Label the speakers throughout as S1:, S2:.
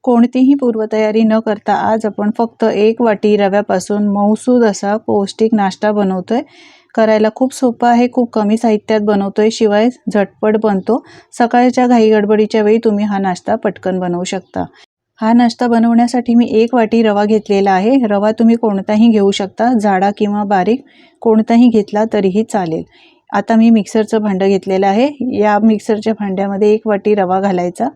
S1: कोणतीही पूर्वतयारी न करता आज आपण फक्त 1 वाटी रव्यापासून मऊसूद असा पौष्टिक नाश्ता बनवतोय। करायला खूप सोपा आहे, खूप कमी साहित्यात बनवतोय, शिवाय झटपट बनतो। सकाळच्या घाई गडबडीच्या वेळी तुम्ही हा नाश्ता पटकन बनवू शकता। हा नाश्ता बनवण्यासाठी मी 1 वाटी रवा घेतलेला आहे। रवा तुम्ही कोणताही घेऊ शकता, जाडा किंवा बारीक कोणताही घेतला तरीही चालेल। आता मी मिक्सरचं भांडं घेतलेलं आहे। या मिक्सरच्या भांड्यामध्ये 1 वाटी रवा घालायचा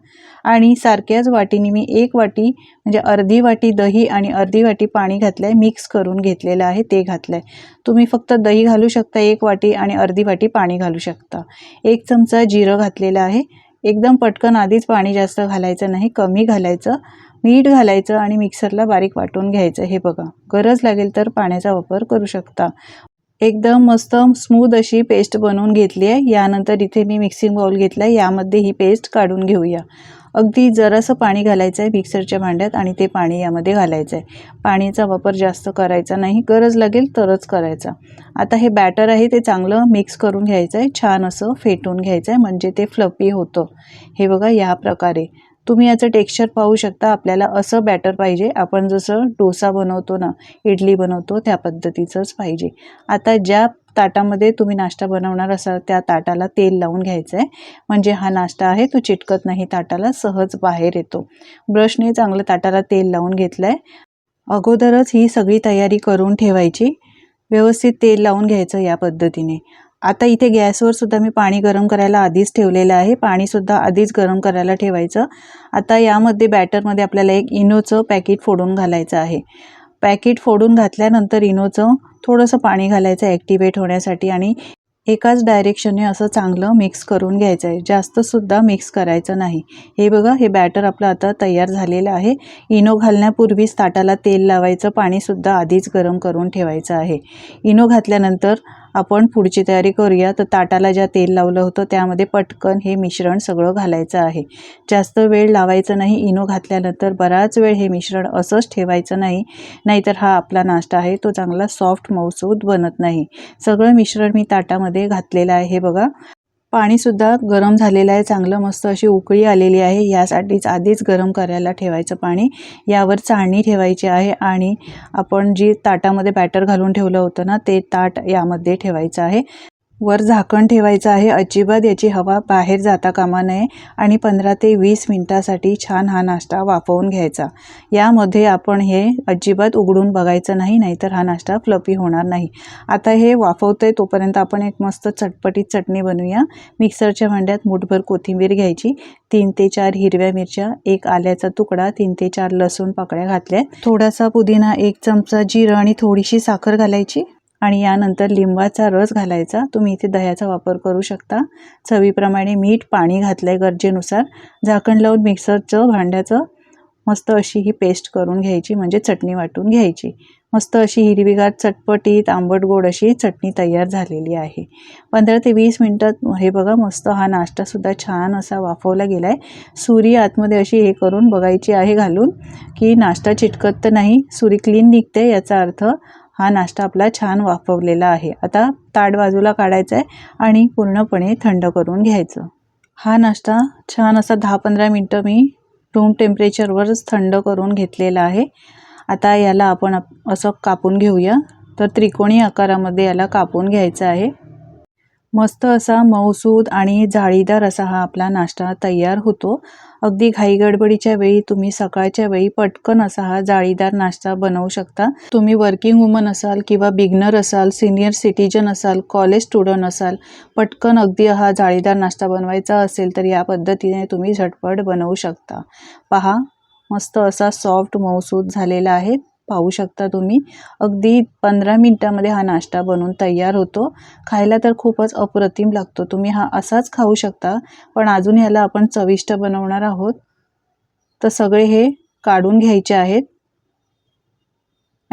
S1: आणि सारख्याच वाटीने मी 1 वाटी म्हणजे अर्धी वाटी दही आणि अर्धी वाटी पाणी घातलंय, मिक्स करून घेतलेलं आहे ते घातलंय। तुम्ही फक्त दही घालू शकता 1 वाटी आणि अर्धी वाटी पाणी घालू शकता। 1 चमचा जिरं घातलेलं आहे। एकदम पटकन आधीच पाणी जास्त घालायचं नाही, कमी घालायचं। मीठ घालायचं आणि मिक्सरला बारीक वाटून घ्यायचं। हे बघा, गरज लागेल तर पाण्याचा वापर करू शकता। एकदम मस्त स्मूथ अशी पेस्ट बनवून घेतली आहे। यानंतर इथे मी मिक्सिंग बाउल घेतला आहे, यामध्ये ही पेस्ट काढून घेऊया। अगदी जरासं पाणी घालायचं आहे मिक्सरच्या भांड्यात आणि ते पाणी यामध्ये घालायचं आहे। पाण्याचा वापर जास्त करायचा नाही, गरज लागेल तरच करायचा। आता हे बॅटर आहे ते चांगलं मिक्स करून घ्यायचं आहे, छान असं फेटून घ्यायचं आहे, म्हणजे ते फ्लफी होतं। हे बघा, या प्रकारे तुम्ही याचं टेक्स्चर पाहू शकता। आपल्याला असं बॅटर पाहिजे, आपण जसं डोसा बनवतो ना, इडली बनवतो त्या पद्धतीचंच पाहिजे। आता ज्या ताटामध्ये तुम्ही नाश्ता बनवणार असाल त्या ताटाला तेल लावून घ्यायचं आहे, म्हणजे हा नाश्ता आहे तो चिटकत नाही ताटाला, सहज बाहेर येतो। ब्रशने चांगलं ताटाला तेल लावून घेतलं आहे। अगोदरच ही सगळी तयारी करून ठेवायची, व्यवस्थित तेल लावून घ्यायचं या पद्धतीने। आता इथे गॅसवर सुद्धा मी पाणी गरम करायला आधीच ठेवलेलं आहे, पाणी सुद्धा आधीच गरम करायला ठेवायचं। आता यामध्ये बॅटरमध्ये आपल्याला एक इनोचं पॅकेट फोडून घालायचं आहे। पॅकेट फोडून घातल्यानंतर इनोचं थोडंसं पाणी घालायचं ॲक्टिवेट होण्यासाठी आणि एकाच डायरेक्शनने असं चांगलं मिक्स करून घ्यायचं आहे, जास्त सुद्धा मिक्स करायचं नाही। हे बघा, हे बॅटर आपलं आता तयार झालेलं आहे। इनो घालण्यापूर्वीच ताटाला तेल लावायचं, पाणीसुद्धा आधीच गरम करून ठेवायचं आहे। इनो घातल्यानंतर आपण पुढची तयारी करूया। तर ताटाला ज्या तेल लावलं होतं त्यामध्ये पटकन हे मिश्रण सगळं घालायचं आहे। जास्त वेळ लावायचं नाही, इनो घातल्यानंतर बराच वेळ हे मिश्रण असंच ठेवायचं नाही, नाहीतर हा आपला नाश्ता आहे तो चांगला सॉफ्ट मऊसूद बनत नाही। सगळं मिश्रण मी ताटामध्ये घातलेलं आहे। हे बघा, पाणीसुद्धा गरम झालेलं आहे, चांगलं मस्त अशी उकळी आलेली आहे। यासाठीच आधीच गरम करायला ठेवायचं पाणी। यावर चाळणी ठेवायची आहे आणि आपण जी ताटामध्ये बॅटर घालून ठेवलं होतं ना, ते ताट यामध्ये ठेवायचं आहे। वर झाकण ठेवायचं आहे, अजिबात याची हवा बाहेर जाता कामा नये आणि 15 ते 20 मिनिटासाठी छान हा नाश्ता वाफवून घ्यायचा। यामध्ये आपण हे अजिबात उघडून बघायचं नाही, नाहीतर हा नाश्ता फ्लफी होणार नाही। आता हे वाफवतंय तोपर्यंत आपण एक मस्त चटपटीत चटणी बनवूया। मिक्सरच्या भांड्यात मूठभर कोथिंबीर घ्यायची, 3 ते 4 हिरव्या मिरच्या, 1 आल्याचा तुकडा, 3 ते 4 लसूण पाकळ्या घातल्या, थोडासा पुदिना, 1 चमचा जिरं आणि थोडीशी साखर घालायची आणि यानंतर लिंबाचा रस घालायचा। तुम्ही इथे दह्याचा वापर करू शकता। चवीप्रमाणे मीठ, पाणी घातलंय गरजेनुसार। झाकण लावून मिक्सरचं भांड्याचं मस्त अशी ही पेस्ट करून घ्यायची, म्हणजे चटणी वाटून घ्यायची। मस्त अशी हिरवीगार चटपटीत आंबट गोड अशी चटणी तयार झालेली आहे। 15 ते 20 मिनिटात हे बघा, मस्त हा नाश्तासुद्धा छान असा वाफवला गेला आहे। सुरी आतमध्ये अशी हे करून बघायची आहे घालून, की नाश्ता चिटकत तर नाही, सुरी क्लीन निघते, याचा अर्थ हा नाश्ता आपला छान वाफवलेला आहे। आता ताट बाजूला काढायचं आहे आणि पूर्णपणे थंड करून घ्यायचं। हा नाश्ता छान असा 10-15 मिनटं मी रूम टेम्परेचरवरच थंड करून घेतलेला आहे। आता याला आपण असं कापून घेऊया। तर त्रिकोणी आकारामध्ये याला कापून घ्यायचं आहे। मस्त असा मऊसूद आणि जाळीदार असा हा आपला नाश्ता तयार होतो। अगदी घाई गडबडीच्या वेळी तुम्ही सकाळच्या वेळी पटकन असा हा जाळीदार नाश्ता बनवू शकता। तुम्ही वर्किंग वुमन असाल किंवा बिगनर असाल, सिनियर सिटीजन असाल, कॉलेज स्टुडंट असाल, पटकन अगदी हा जाळीदार नाश्ता बनवायचा असेल तर या पद्धतीने तुम्ही झटपट बनवू शकता। पहा, मस्त असा सॉफ्ट मऊसूद झालेला आहे, पाहू शकता तुम्ही। अगदी 15 मिनिटांमध्ये हा नाश्ता बनवून तयार होतो। खायला तर खूपच अप्रतिम लागतो। तुम्ही हा असाच खाऊ शकता, पण अजून याला आपण चविष्ट बनवणार आहोत। तर सगळे हे काढून घ्यायचे आहेत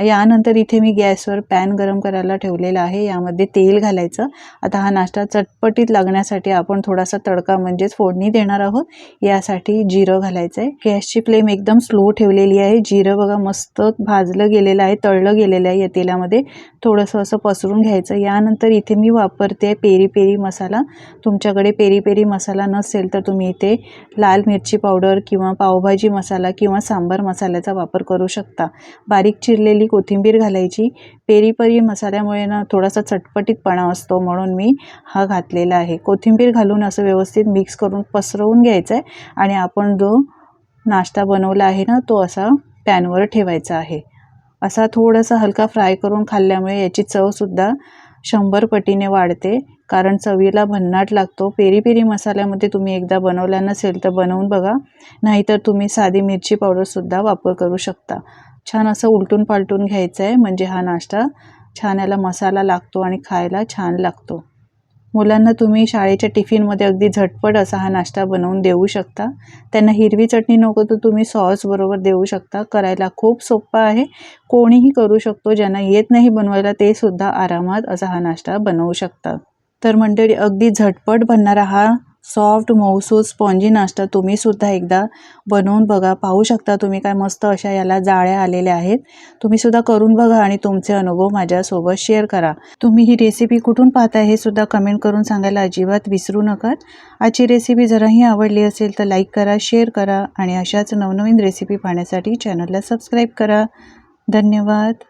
S1: यानंतर इथे मी गॅसवर पॅन गरम करायला ठेवलेला आहे. यामध्ये तेल घालायचं. आता हा नाश्ता चटपटीत लागण्यासाठी आपण थोडासा तडका म्हणजेच फोडणी देणार आहोत. यासाठी जिरं घालायचं आहे. गॅसची फ्लेम एकदम स्लो ठेवलेली आहे. जिरं बघा मस्त भाजलं गेलेलं आहे, तळलं गेलेलं आहे. या तेलामध्ये थोडंसं असं पसरून घ्यायचं. यानंतर इथे मी वापरते पेरी पेरी मसाला. तुमच्याकडे पेरी पेरी मसाला नसेल तर तुम्ही इथे लाल मिरची पावडर किंवा पावभाजी मसाला किंवा सांबार मसाल्याचा वापर करू शकता. बारीक चिरलेली कोथिंबीर घालायची. पेरी पेरी मसाल्यामुळे ना थोडासा चटपटीतपणा असतो, म्हणून मी हा घातलेला आहे. कोथिंबीर घालून असं व्यवस्थित मिक्स करून पसरवून घ्यायचं आहे आणि आपण जो नाश्ता बनवला आहे ना तो असा पॅनवर ठेवायचा आहे. असा थोडासा हलका फ्राय करून खाल्ल्यामुळे याची चवसुद्धा 100 पटीने वाढते, कारण चवीला भन्नाट लागतो. पेरी पेरी मसाल्यामध्ये तुम्ही एकदा बनवला नसेल तर बनवून बघा, नाहीतर तुम्ही साधी मिरची पावडरसुद्धा वापर करू शकता. छान असं उलटून पालटून घ्यायचं आहे, म्हणजे हा नाश्ता छान याला मसाला लागतो आणि खायला छान लागतो. मुलांना तुम्ही शाळेच्या टिफिनमध्ये अगदी झटपट असा हा नाश्ता बनवून देऊ शकता. त्यांना हिरवी चटणी नको तर तुम्ही सॉस बरोबर देऊ शकता. करायला खूप सोपा आहे, कोणीही करू शकतो. ज्यांना येत नाही बनवायला ते सुद्धा आरामात असा हा नाश्ता बनवू शकतात. तर मंडळी, अगदी झटपट बनणारा हा सॉफ्ट मऊसूद स्पॉन्जी नाश्ता तुम्ही सुद्धा एकदा बनवून बघा. पाहू शकता तुम्ही काय मस्त अशा याला जाळ्या आलेल्या आहेत. तुम्ही सुद्धा करून बघा आणि तुमचे अनुभव माझ्यासोबत शेअर करा. तुम्ही ही रेसिपी कुठून पाहताय हे सुद्धा कमेंट करून सांगायला अजिबात विसरू नका. आजची रेसिपी जराही आवडली असेल तर लाईक करा, शेअर करा आणि अशाच नवनवीन रेसिपी पाहण्यासाठी चॅनलला सबस्क्राईब करा. धन्यवाद.